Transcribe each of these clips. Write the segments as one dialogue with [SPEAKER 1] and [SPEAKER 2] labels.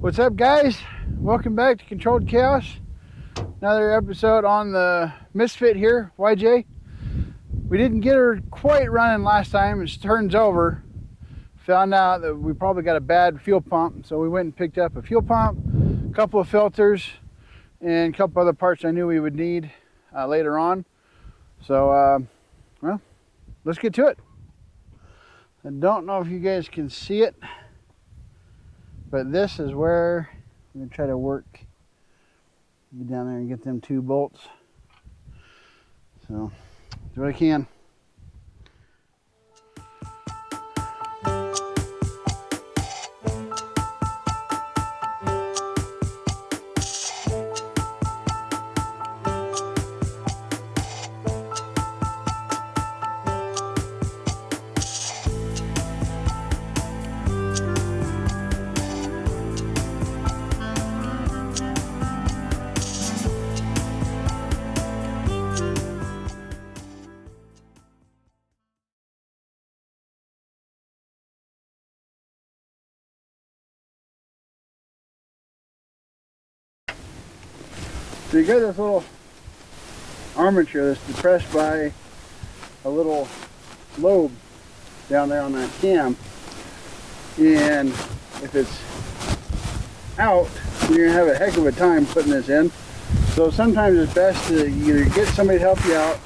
[SPEAKER 1] What's up, guys? Welcome back to Controlled Chaos. Another episode on the Misfit here, YJ. We didn't get her quite running last time. It turns over. Found out that we probably got a bad fuel pump, so we went and picked up a fuel pump, a couple of filters, and a couple other parts I knew we would need later on. So, well, let's get to it. I don't know if you guys can see it, but this is where I'm going to try to work. Get down there and get them 2 bolts. So, do what I can. So you got this little armature that's depressed by a little lobe down there on that cam, and if it's out, you're gonna have a heck of a time putting this in. So sometimes it's best to either get somebody to help you out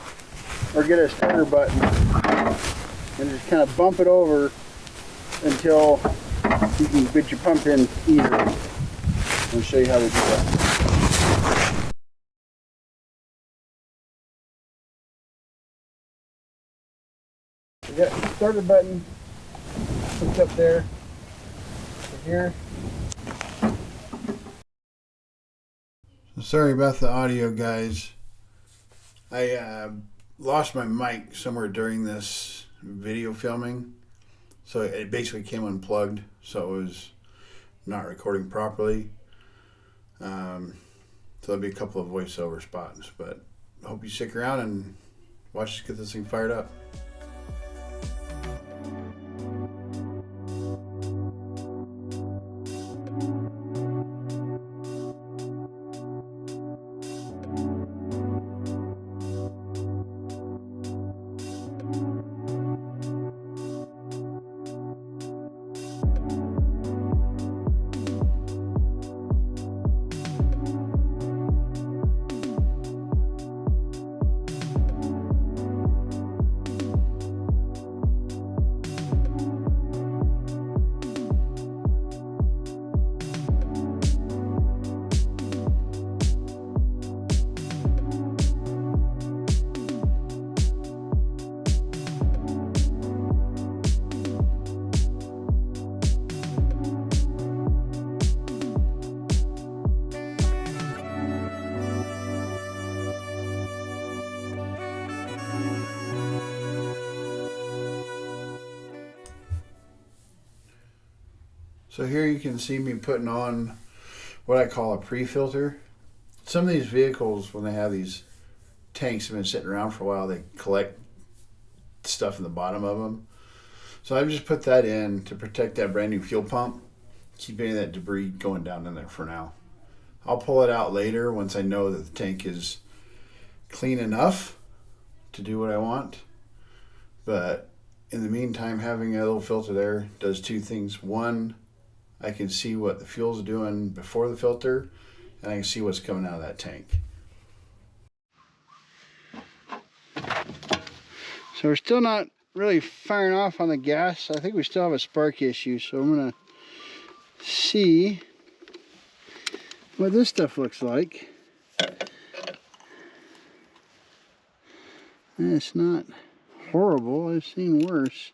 [SPEAKER 1] or get a starter button and just kind of bump it over until you can get your pump in easily. I'll show you how to do that. We got the starter button hooked up there, here. Sorry about the audio, guys. I lost my mic somewhere during this video filming, so it basically came unplugged, so it was not recording properly. So there'll be a couple of voiceover spots, but I hope you stick around and watch us get this thing fired up. So here you can see me putting on what I call a pre-filter. Some of these vehicles, when they have these tanks have been sitting around for a while, they collect stuff in the bottom of them. So I've just put that in to protect that brand new fuel pump, keep any of that debris going down in there for now. I'll pull it out later once I know that the tank is clean enough to do what I want. But in the meantime, having a little filter there does 2 things. One, I can see what the fuel's doing before the filter, and I can see what's coming out of that tank. So we're still not really firing off on the gas. I think we still have a spark issue, so I'm gonna see what this stuff looks like. And it's not horrible, I've seen worse.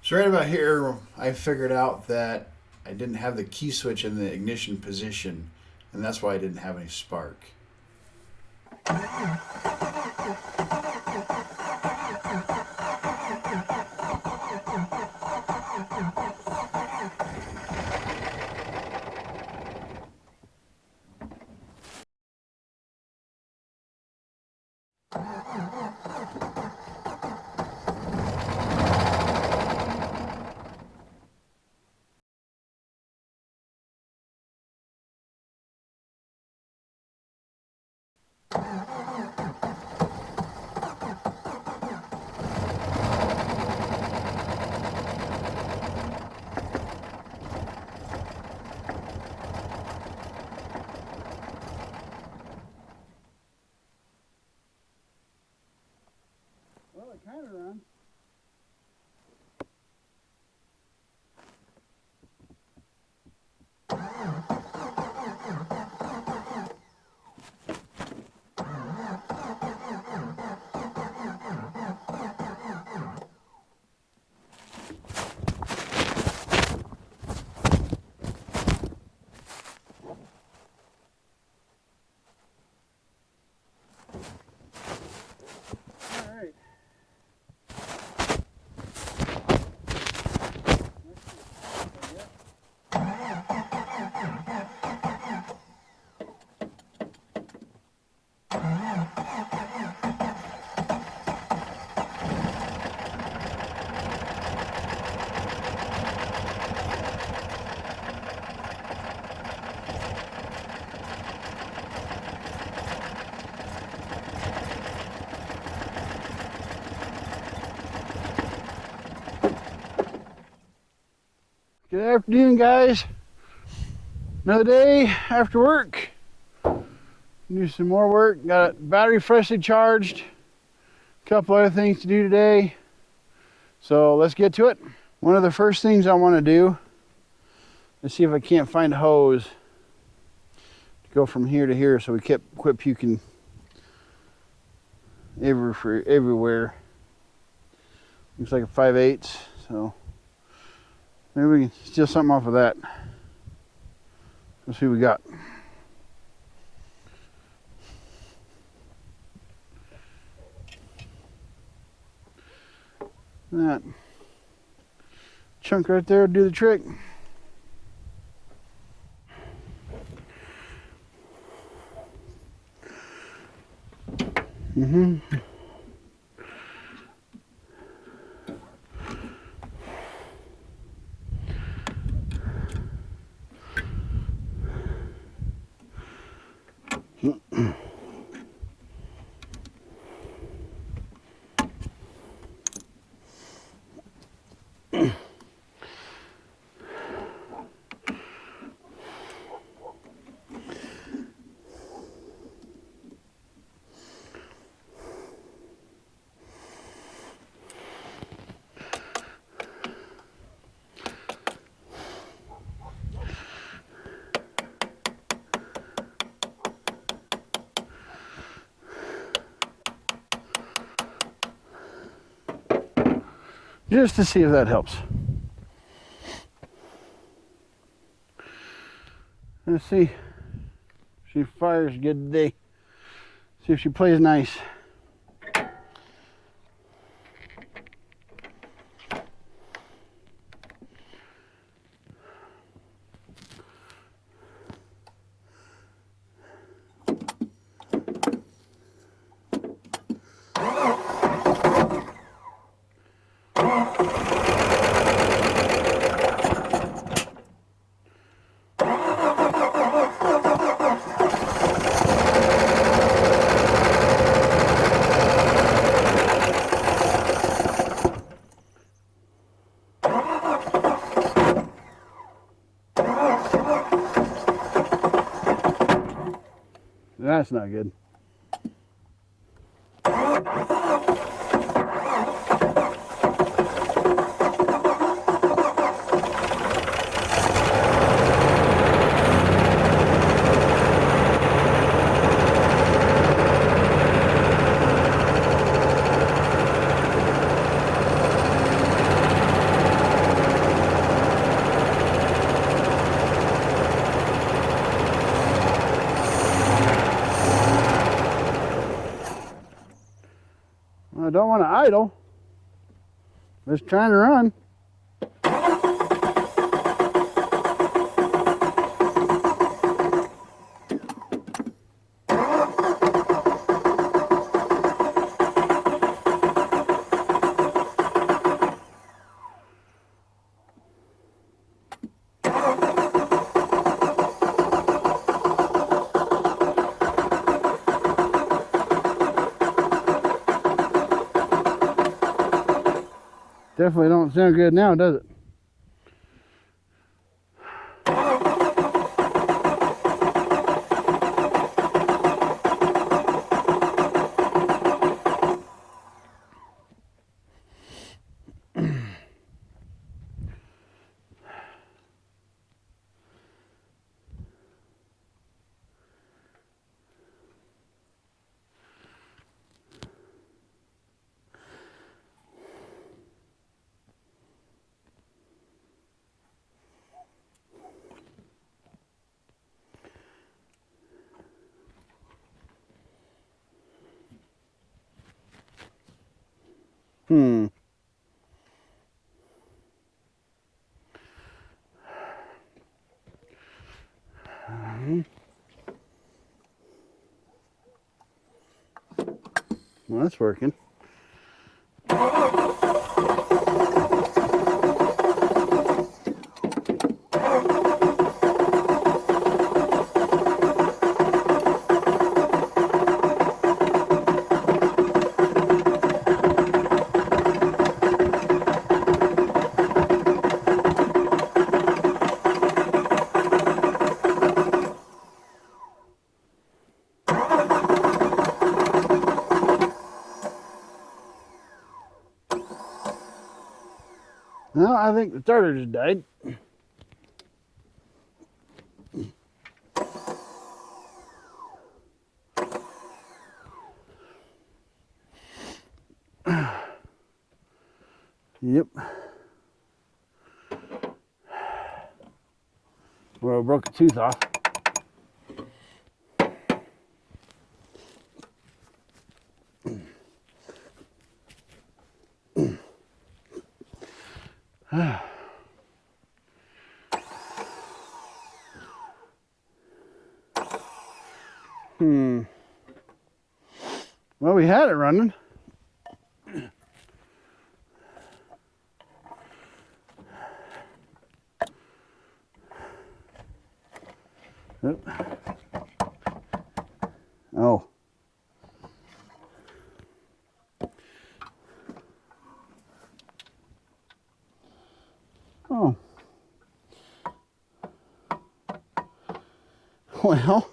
[SPEAKER 1] So right about here, I figured out that I didn't have the key switch in the ignition position, and that's why I didn't have any spark. Well, it kind of runs. Good afternoon, guys. Another day after work. Do some more work. Got a battery freshly charged. A couple other things to do today. So let's get to it. One of the first things I want to do is see if I can't find a hose to go from here to here so we quit puking everywhere. Looks like a 5/8, so maybe we can steal something off of that. Let's see what we got. That chunk right there will do the trick. Just to see if that helps. Let's see if she fires good today. See if she plays nice. That's not good.
[SPEAKER 2] I don't want to idle. Just trying to run. Definitely don't sound good now, does it? Hmm. Well, that's working. No, I think the starter just died. Yep. Well, I broke a tooth off. Well, we had it running. Oop. Oh. Oh. Well.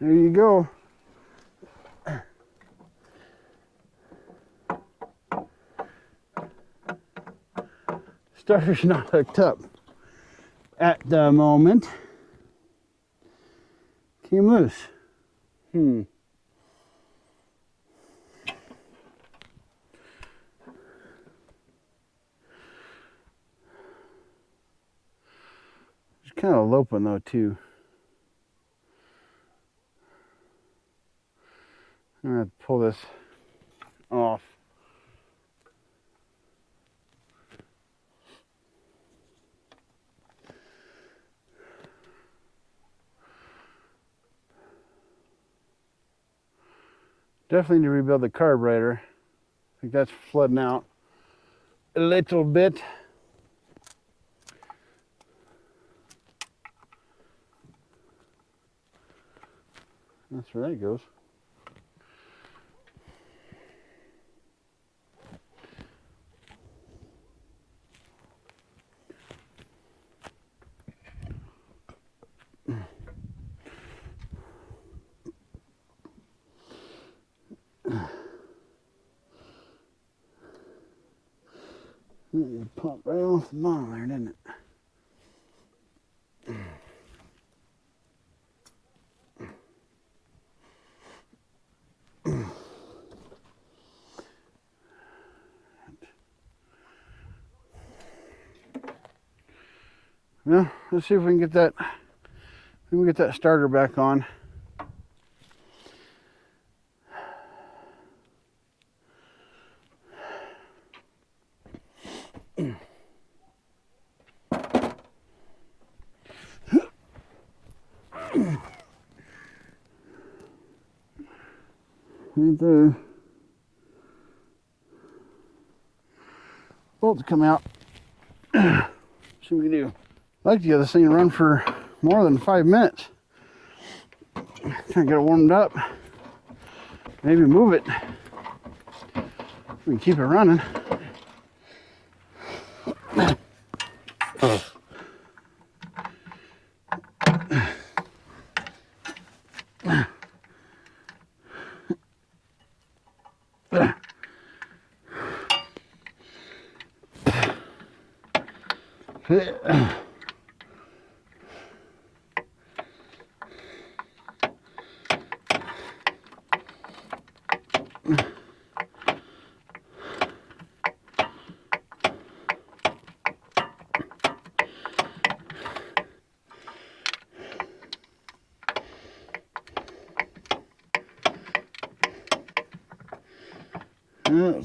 [SPEAKER 2] There you go. Starter's not hooked up at the moment. Came loose. It's kind of loping though too. I'm gonna have to pull this off. Definitely need to rebuild the carburetor. I think that's flooding out a little bit. That's where that goes. It popped right off the bottom there, didn't it? Well, let's see if we can get that. We can get that starter back on. Right there. Bolts come out. See what we can do. I'd like to get this thing run for more than 5 minutes. Try to get it warmed up. Maybe move it. We can keep it running.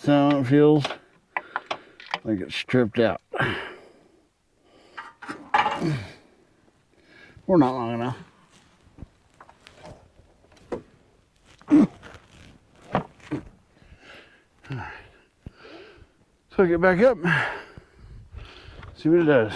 [SPEAKER 2] So it feels like it's stripped out. Or not long enough. Alright. So get back up, see what it does.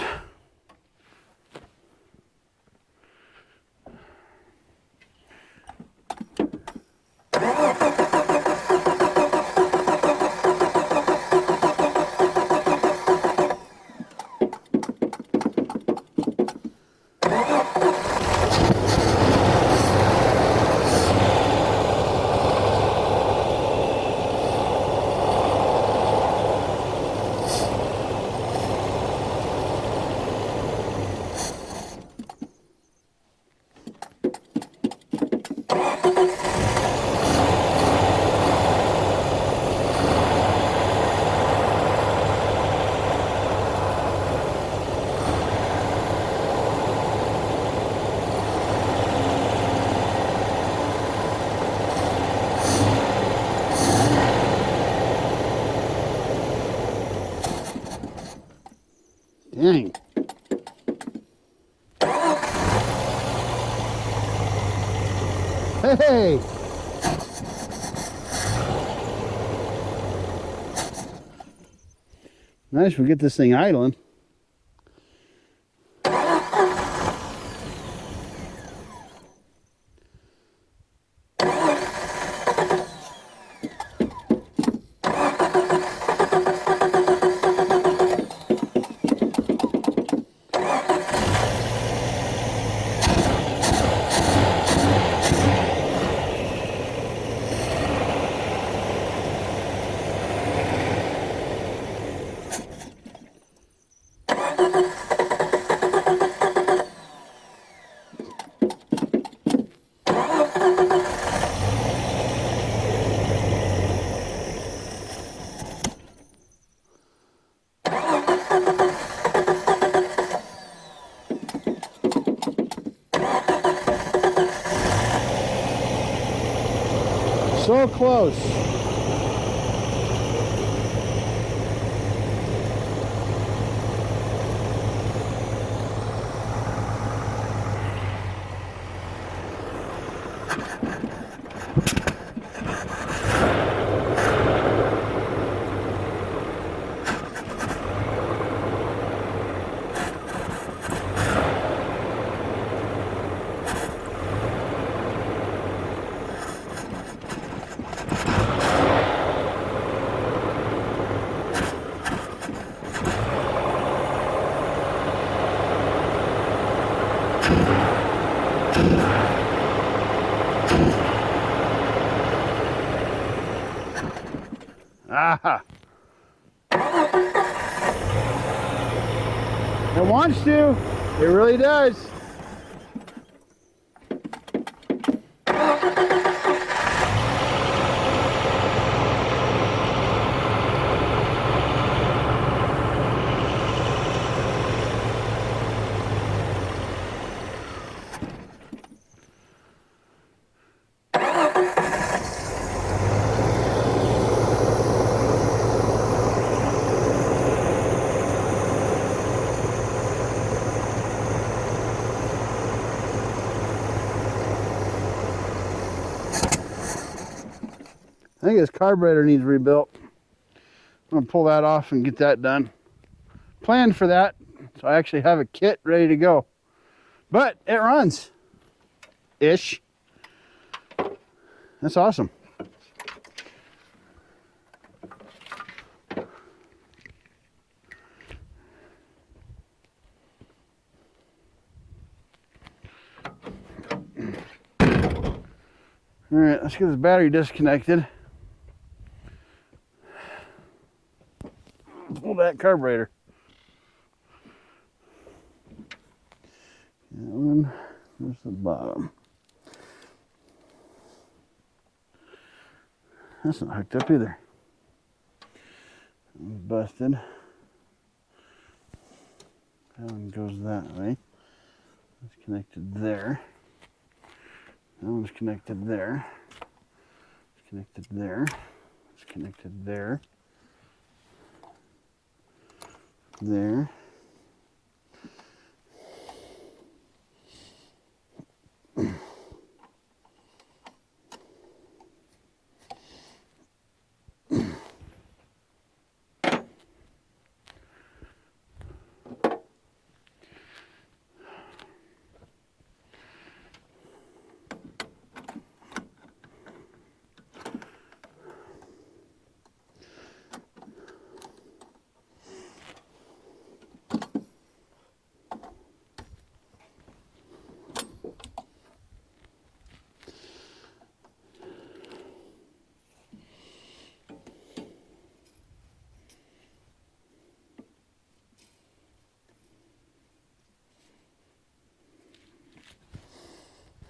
[SPEAKER 2] Dang. Hey! Nice, we get this thing idling. So close. Ah! It wants to. It really does. I think his carburetor needs rebuilt. I'm gonna pull that off and get that done. Planned for that, so I actually have a kit ready to go. But it runs, ish. That's awesome. All right, let's get this battery disconnected. Pull that carburetor. And there's the bottom. That's not hooked up either. Busted. That one goes that way. It's connected there. That one's connected there. It's connected there. It's connected there. There.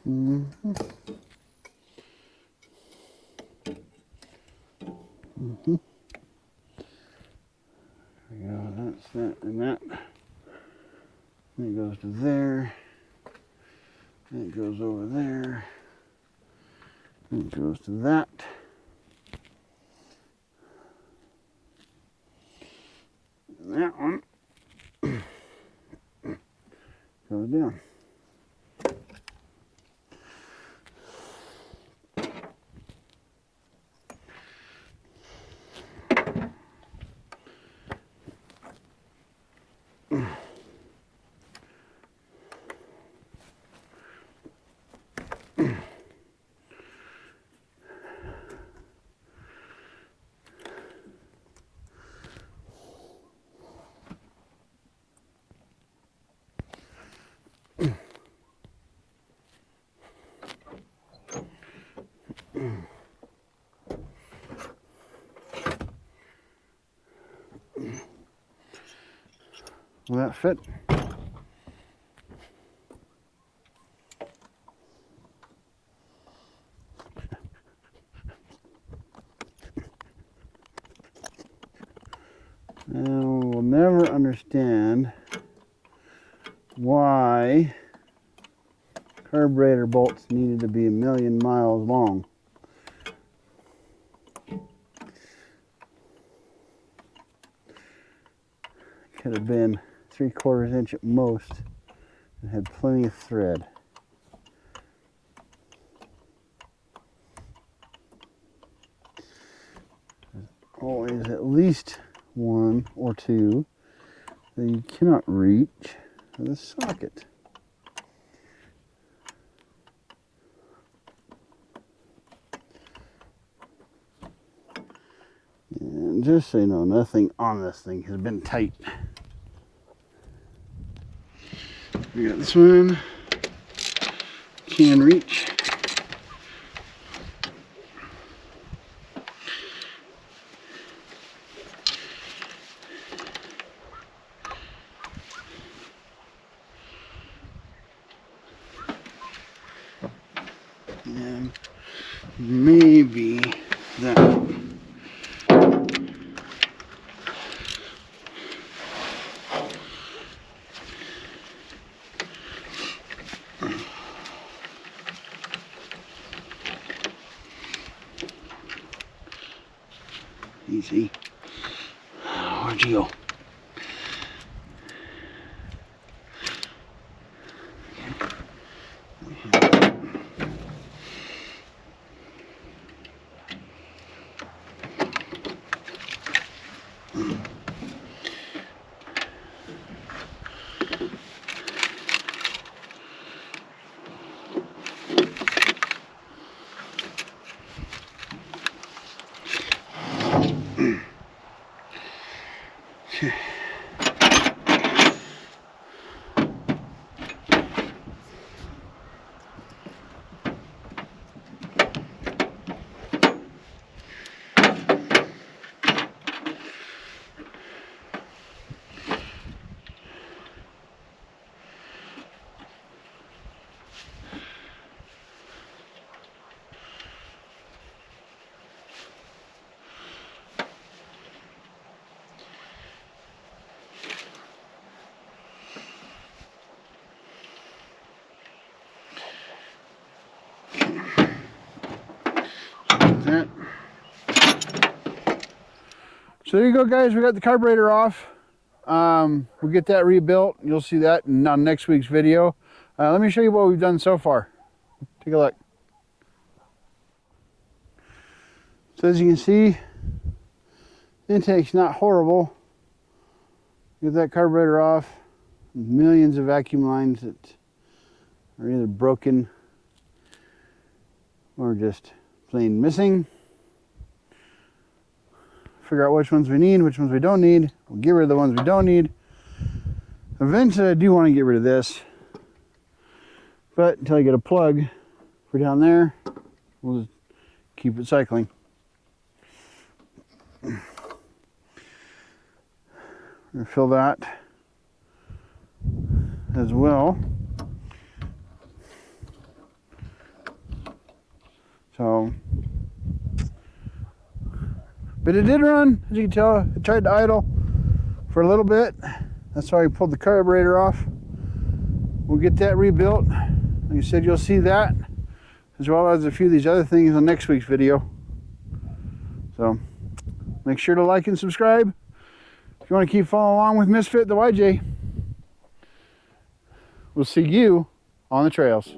[SPEAKER 2] Mm-hmm. Mm-hmm. There we go. That's that and that. Then it goes to there. Then it goes over there. Then it goes to that. And that one goes down. Will that fit? And we'll never understand why carburetor bolts needed to be 1,000,000 miles long. Could have been 3/4 inch at most and had plenty of thread. There's always at least one or two that you cannot reach with a socket. And just so you know, nothing on this thing has been tight. We got this one, can reach. And maybe that one. Easy. Where'd you go? Okay. That. So there you go, guys. We got the carburetor off. We'll get that rebuilt. You'll see that in next week's video. Let me show you what we've done so far. Take a look. So as you can see, the intake's not horrible. Get that carburetor off. Millions of vacuum lines that are either broken or just plain missing. Figure out which ones we need, which ones we don't need. We'll get rid of the ones we don't need. Eventually I do want to get rid of this, but until I get a plug for down there, we'll just keep it cycling. We're gonna fill that as well. So, but it did run, as you can tell. It tried to idle for a little bit. That's why we pulled the carburetor off. We'll get that rebuilt. Like I said, you'll see that, as well as a few of these other things on next week's video. So, make sure to like and subscribe if you want to keep following along with Misfit the YJ. We'll see you on the trails.